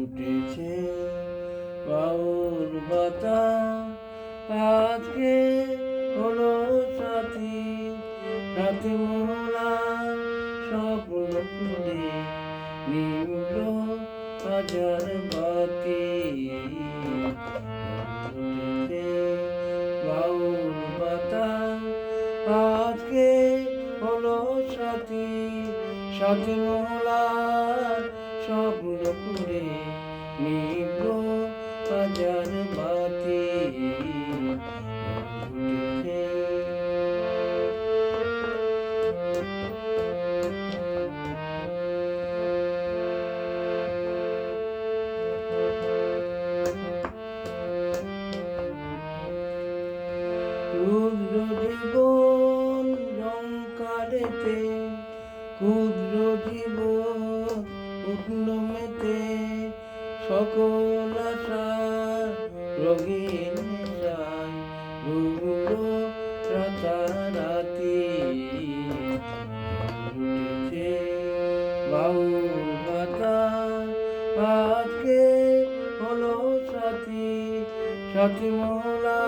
উঠেছে বাউল বাতাস, আজকে হলো সাথী রাতে মোলা স্বপ্ন খুলে নিভল হাজার বাতি। উঠেছে বাউল বাতাস, আজকে হলো সাথী সাথী মোলার স্বপ্ন করে নিভল হাজার বাতি। উঠেছে ক্ষুদ্র জীবন জঙ্কারেতে, ক্ষুদ্র জীবন উঠল মেতে, সকল আশা রঙিন নেশায় ডুবল রাতারাতি। উঠেছে বাউল বাতাস, আজকে হলো সাথী সাথী মোলা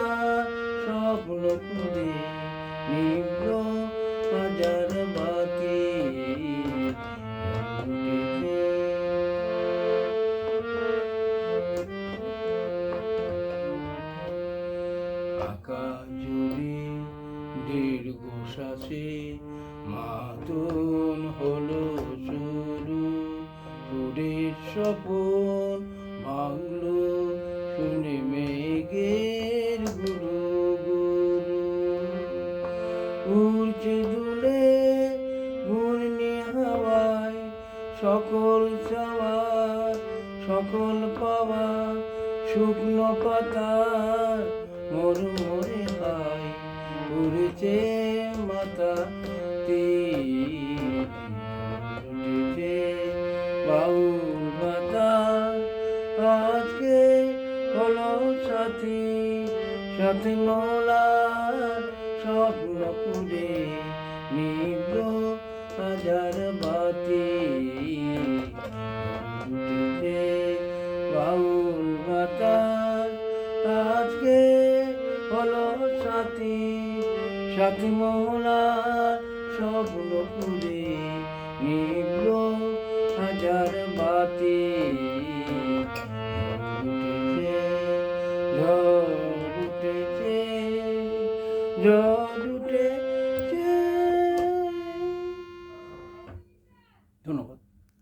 স্বপ্ন করে নিভল হাজার বাতি। উঠেছে আকাশ জুড়ে দীর্ঘ শ্বাসে মাতন হলো শুরু, সুরের স্বপন ভাঙলো শুনে মেঘের গুরু গুরু। উড়ছে দুলে ঘূর্ণি হাওয়ায় সকল চাওয়া সকল পাওয়া, শুকনো পাতার মরমরে হায় উড়েছে মাতাতে। উঠেছে বাউল বাতাস, আজকে হলো সাথী সাথী মোলার স্বপ্ন করে নিভল হাজার বাতি। উঠেছে বাউল বাতাস, আজকে হলো সাথী সাথী মোলার স্বপ্ন করে নিভল হাজার বাতি।